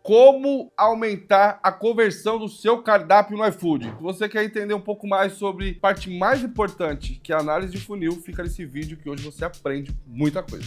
como aumentar a conversão do seu cardápio no iFood. Se você quer entender um pouco mais sobre a parte mais importante, que é a análise de funil, fica nesse vídeo que hoje você aprende muita coisa.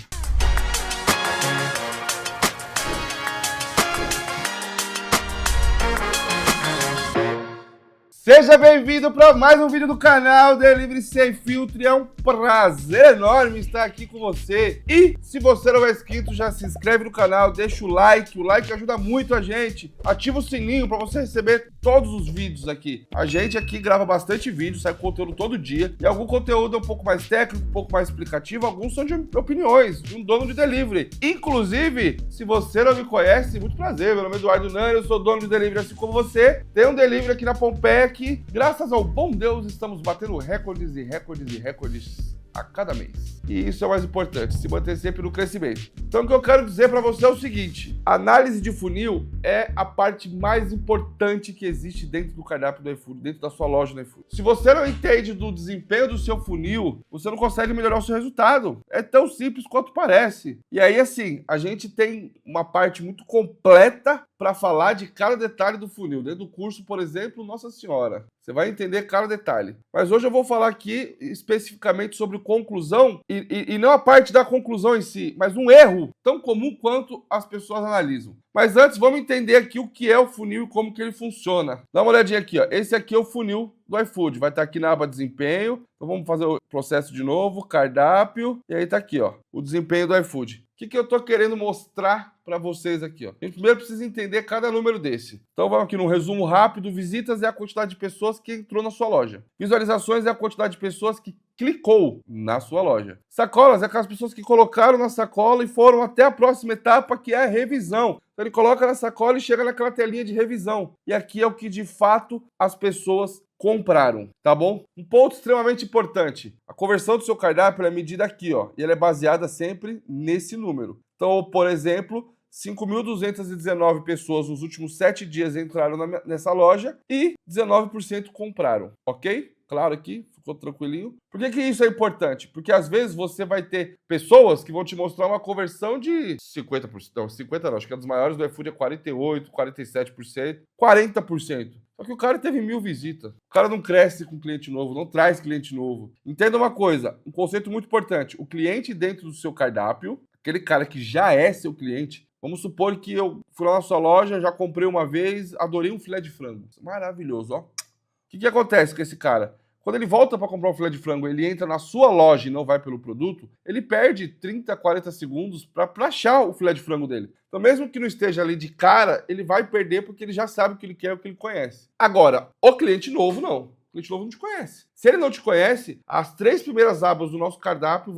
Seja bem-vindo para mais um vídeo do canal Delivery Sem Filtro. É um prazer enorme estar aqui com você. E se você não é inscrito, já se inscreve no canal, deixa o like ajuda muito a gente. Ativa o sininho para você receber todos os vídeos aqui. A gente aqui grava bastante vídeo, sai conteúdo todo dia. E algum conteúdo é um pouco mais técnico, um pouco mais explicativo, alguns são de opiniões, de um dono de delivery. Inclusive, se você não me conhece, muito prazer, meu nome é Eduardo Nani, eu sou dono de delivery assim como você. Tem um delivery aqui na Pompeia que, graças ao bom Deus, estamos batendo recordes e recordes e recordes a cada mês. E isso é o mais importante, se manter sempre no crescimento. Então o que eu quero dizer para você é o seguinte: análise de funil é a parte mais importante que existe dentro do cardápio do iFood, dentro da sua loja no iFood. Se você não entende do desempenho do seu funil, você não consegue melhorar o seu resultado. É tão simples quanto parece. E aí, assim, a gente tem uma parte muito completa para falar de cada detalhe do funil. Dentro do curso, por exemplo, Nossa Senhora, você vai entender cada detalhe. Mas hoje eu vou falar aqui especificamente sobre conclusão e não a parte da conclusão em si, mas um erro tão comum quanto as pessoas analisam. Mas antes, vamos entender aqui o que é o funil e como que ele funciona. Dá uma olhadinha aqui, ó. Esse aqui é o funil do iFood. Vai estar aqui na aba desempenho. Então vamos fazer o processo de novo, cardápio. E aí tá aqui, ó, o desempenho do iFood. O que eu tô querendo mostrar para vocês aqui, ó? A gente primeiro precisa entender cada número desse. Então vamos aqui no resumo rápido. Visitas é a quantidade de pessoas que entrou na sua loja. Visualizações é a quantidade de pessoas que clicou na sua loja. Sacolas é aquelas pessoas que colocaram na sacola e foram até a próxima etapa, que é a revisão. Então ele coloca na sacola e chega naquela telinha de revisão. E aqui é o que de fato as pessoas compraram, tá bom? Um ponto extremamente importante: a conversão do seu cardápio é medida aqui, ó, e ela é baseada sempre nesse número. Então, por exemplo, 5.219 pessoas nos últimos 7 dias entraram nessa loja e 19% compraram, ok? Claro aqui, ficou tranquilinho. Por que isso é importante? Porque às vezes você vai ter pessoas que vão te mostrar uma conversão de 50%, não, 50% não, acho que a dos maiores do iFood é 48%, 47%, 40%. Só que o cara teve 1.000 visitas. O cara não cresce com cliente novo, não traz cliente novo. Entenda uma coisa, um conceito muito importante: o cliente dentro do seu cardápio, aquele cara que já é seu cliente. Vamos supor que eu fui lá na sua loja, já comprei uma vez, adorei um filé de frango. Maravilhoso, ó. O que acontece com esse cara? Quando ele volta para comprar um filé de frango, ele entra na sua loja e não vai pelo produto, ele perde 30, 40 segundos para achar o filé de frango dele. Então, mesmo que não esteja ali de cara, ele vai perder porque ele já sabe o que ele quer, o que ele conhece. Agora, o cliente novo não. O cliente novo não te conhece. Se ele não te conhece, as 3 primeiras abas do nosso cardápio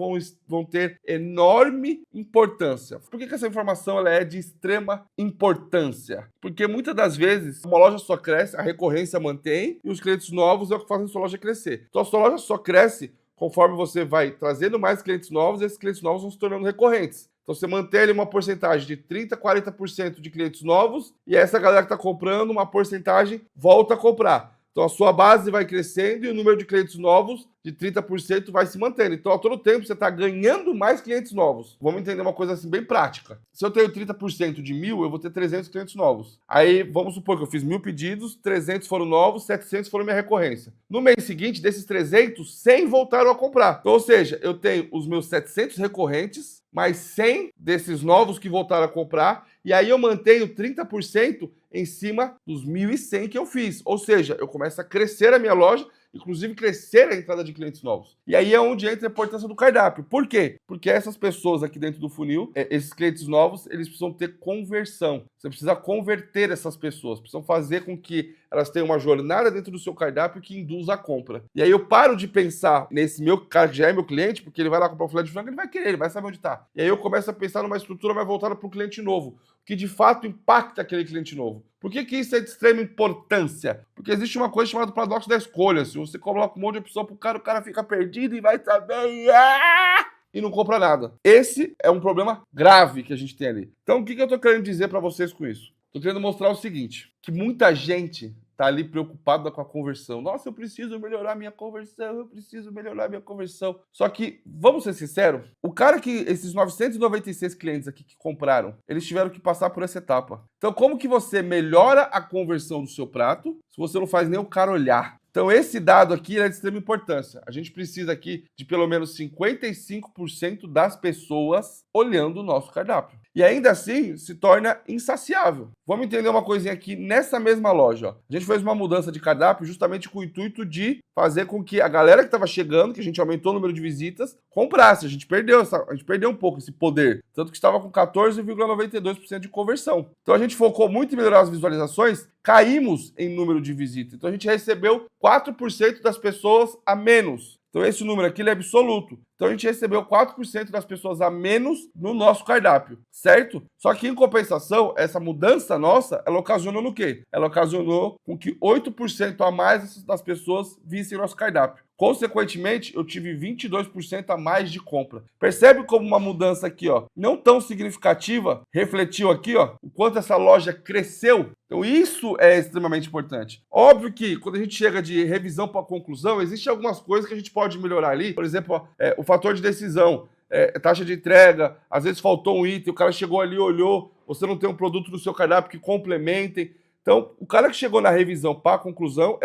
vão ter enorme importância. Por que essa informação ela é de extrema importância? Porque muitas das vezes uma loja só cresce, a recorrência mantém, e os clientes novos é o que fazem a sua loja crescer. Então a sua loja só cresce conforme você vai trazendo mais clientes novos, e esses clientes novos vão se tornando recorrentes. Então você mantém ali uma porcentagem de 30%, 40% de clientes novos, e essa galera que está comprando, uma porcentagem volta a comprar. Então a sua base vai crescendo e o número de clientes novos de 30% vai se mantendo. Então a todo tempo você está ganhando mais clientes novos. Vamos entender uma coisa assim bem prática. Se eu tenho 30% de 1.000, eu vou ter 300 clientes novos. Aí vamos supor que eu fiz 1.000 pedidos, 300 foram novos, 700 foram minha recorrência. No mês seguinte, desses 300, 100 voltaram a comprar. Então, ou seja, eu tenho os meus 700 recorrentes, mais 100 desses novos que voltaram a comprar, e aí eu mantenho 30% em cima dos 1.100 que eu fiz. Ou seja, eu começo a crescer a minha loja, inclusive crescer a entrada de clientes novos. E aí é onde entra a importância do cardápio. Por quê? Porque essas pessoas aqui dentro do funil, esses clientes novos, eles precisam ter conversão. Você precisa converter essas pessoas, precisam fazer com que elas tenham uma jornada dentro do seu cardápio que induza a compra. E aí eu paro de pensar nesse meu cara que já é meu cliente, porque ele vai lá comprar um filé de frango, ele vai querer, ele vai saber onde está. E aí eu começo a pensar numa estrutura mais voltada para o cliente novo, que de fato impacta aquele cliente novo. Por que isso é de extrema importância? Porque existe uma coisa chamada paradoxo da escolha. Se você coloca um monte de opção pro cara, o cara fica perdido e vai saber e não compra nada. Esse é um problema grave que a gente tem ali. Então, o que eu tô querendo dizer para vocês com isso? Tô querendo mostrar o seguinte, que muita gente tá ali preocupado com a conversão. Nossa, eu preciso melhorar minha conversão, eu preciso melhorar minha conversão. Só que, vamos ser sinceros, o cara que, esses 996 clientes aqui que compraram, eles tiveram que passar por essa etapa. Então, como que você melhora a conversão do seu prato se você não faz nem o cara olhar? Então, esse dado aqui é de extrema importância. A gente precisa aqui de pelo menos 55% das pessoas olhando o nosso cardápio. E ainda assim, se torna insaciável. Vamos entender uma coisinha aqui nessa mesma loja. Ó. A gente fez uma mudança de cardápio justamente com o intuito de fazer com que a galera que estava chegando, que a gente aumentou o número de visitas, comprasse. A gente perdeu um pouco esse poder. Tanto que estava com 14,92% de conversão. Então, a gente focou muito em melhorar as visualizações, caímos em número de visitas. Então, a gente recebeu 4% das pessoas a menos. Então, esse número aqui ele é absoluto. Então, a gente recebeu 4% das pessoas a menos no nosso cardápio, certo? Só que, em compensação, essa mudança nossa, ela ocasionou no quê? Ela ocasionou com que 8% a mais das pessoas vissem nosso cardápio. Consequentemente, eu tive 22% a mais de compra. Percebe como uma mudança aqui, ó, não tão significativa, refletiu aqui, ó, o quanto essa loja cresceu? Então, isso é extremamente importante. Óbvio que, quando a gente chega de revisão para conclusão, existem algumas coisas que a gente pode melhorar ali. Por exemplo, ó, o fator de decisão, taxa de entrega, às vezes faltou um item, o cara chegou ali, olhou, você não tem um produto no seu cardápio que complementem. Então, o cara que chegou na revisão para a conclusão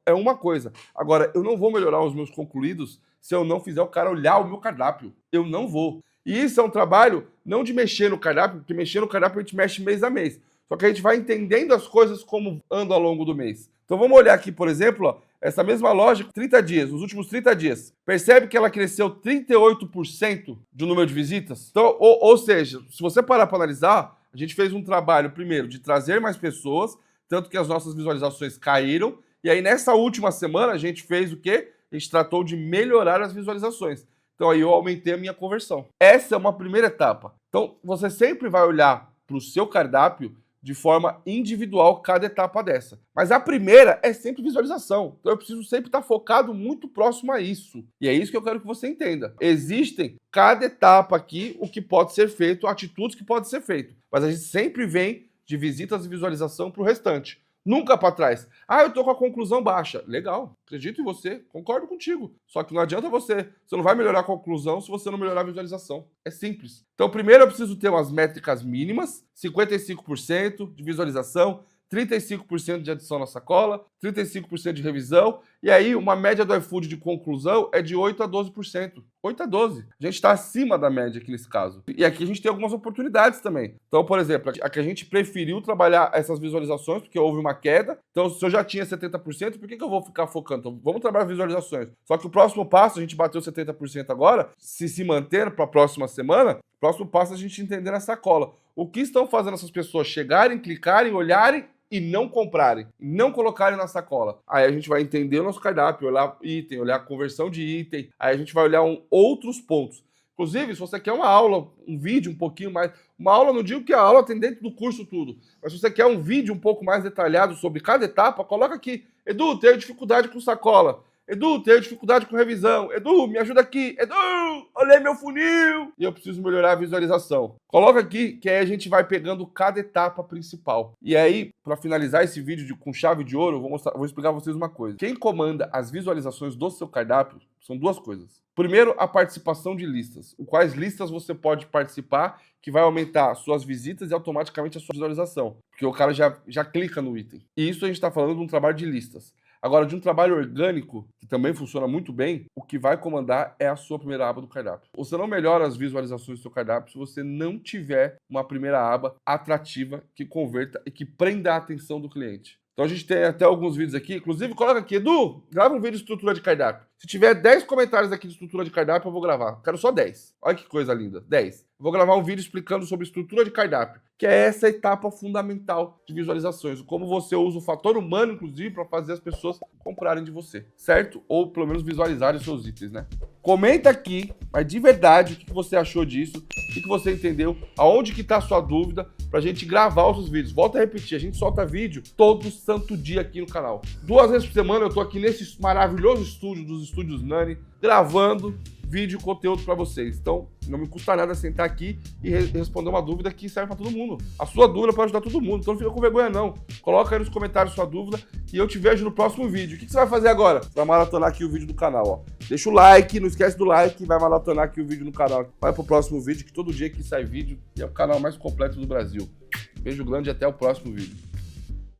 é uma coisa. Agora, eu não vou melhorar os meus concluídos se eu não fizer o cara olhar o meu cardápio. Eu não vou. E isso é um trabalho não de mexer no cardápio, porque mexer no cardápio a gente mexe mês a mês. Só que a gente vai entendendo as coisas como andam ao longo do mês. Então vamos olhar aqui, por exemplo, ó, essa mesma loja, 30 dias, nos últimos 30 dias. Percebe que ela cresceu 38% de número de visitas? Então, ou seja, se você parar para analisar, a gente fez um trabalho, primeiro, de trazer mais pessoas, tanto que as nossas visualizações caíram. E aí, nessa última semana, a gente fez o quê? A gente tratou de melhorar as visualizações. Então, aí eu aumentei a minha conversão. Essa é uma primeira etapa. Então, você sempre vai olhar para o seu cardápio de forma individual cada etapa dessa. Mas a primeira é sempre visualização. Então eu preciso sempre estar focado muito próximo a isso. E é isso que eu quero que você entenda. Existem cada etapa aqui o que pode ser feito, atitudes que podem ser feitas. Mas a gente sempre vem de visitas e visualização para o restante. Nunca para trás. Ah, eu tô com a conclusão baixa. Legal, acredito em você, concordo contigo. Só que não adianta você não vai melhorar a conclusão se você não melhorar a visualização. É simples. Então, primeiro eu preciso ter umas métricas mínimas, 55% de visualização, 35% de adição na sacola, 35% de revisão, e aí uma média do iFood de conclusão é de 8 a 12%. 8 a 12%. A gente está acima da média aqui nesse caso. E aqui a gente tem algumas oportunidades também. Então, por exemplo, aqui a gente preferiu trabalhar essas visualizações, porque houve uma queda. Então, se eu já tinha 70%, por que eu vou ficar focando? Então, vamos trabalhar visualizações. Só que o próximo passo, a gente bateu 70% agora, se manter para a próxima semana, o próximo passo é a gente entender a sacola. O que estão fazendo essas pessoas chegarem, clicarem, olharem e não comprarem, não colocarem na sacola. Aí a gente vai entender o nosso cardápio, olhar item, olhar a conversão de item, aí a gente vai olhar outros pontos. Inclusive, se você quer uma aula, um vídeo um pouquinho mais... Uma aula, não digo que a aula tem dentro do curso tudo, mas se você quer um vídeo um pouco mais detalhado sobre cada etapa, coloca aqui. Edu, tenho dificuldade com sacola. Edu, tenho dificuldade com revisão. Edu, me ajuda aqui. Edu, olhei meu funil. E eu preciso melhorar a visualização. Coloca aqui, que aí a gente vai pegando cada etapa principal. E aí, para finalizar esse vídeo com chave de ouro, eu vou explicar para vocês uma coisa. Quem comanda as visualizações do seu cardápio são duas coisas. Primeiro, a participação de listas. Quais listas você pode participar que vai aumentar suas visitas e automaticamente a sua visualização. Porque o cara já clica no item. E isso a gente está falando de um trabalho de listas. Agora, de um trabalho orgânico, que também funciona muito bem, o que vai comandar é a sua primeira aba do cardápio. Você não melhora as visualizações do seu cardápio se você não tiver uma primeira aba atrativa que converta e que prenda a atenção do cliente. Então a gente tem até alguns vídeos aqui, inclusive coloca aqui, Edu, grava um vídeo de estrutura de cardápio. Se tiver 10 comentários aqui de estrutura de cardápio, eu vou gravar. Quero só 10. Olha que coisa linda, 10. Eu vou gravar um vídeo explicando sobre estrutura de cardápio, que é essa etapa fundamental de visualizações. Como você usa o fator humano, inclusive, para fazer as pessoas comprarem de você, certo? Ou pelo menos visualizarem os seus itens, né? Comenta aqui, mas de verdade, o que você achou disso, o que você entendeu, aonde que tá a sua dúvida, pra gente gravar os seus vídeos. Volto a repetir, a gente solta vídeo todo santo dia aqui no canal. 2 vezes por semana eu tô aqui nesse maravilhoso estúdio dos Estúdios Nani, gravando vídeo e conteúdo para vocês. Então, não me custa nada sentar aqui e responder uma dúvida que serve para todo mundo. A sua dúvida pode ajudar todo mundo, então não fica com vergonha não. Coloca aí nos comentários sua dúvida e eu te vejo no próximo vídeo. O que você vai fazer agora? Você vai maratonar aqui o vídeo do canal, ó. Deixa o like, não esquece do like e vai maratonar aqui o vídeo no canal. Vai pro próximo vídeo, que todo dia que sai vídeo é o canal mais completo do Brasil. Beijo grande e até o próximo vídeo.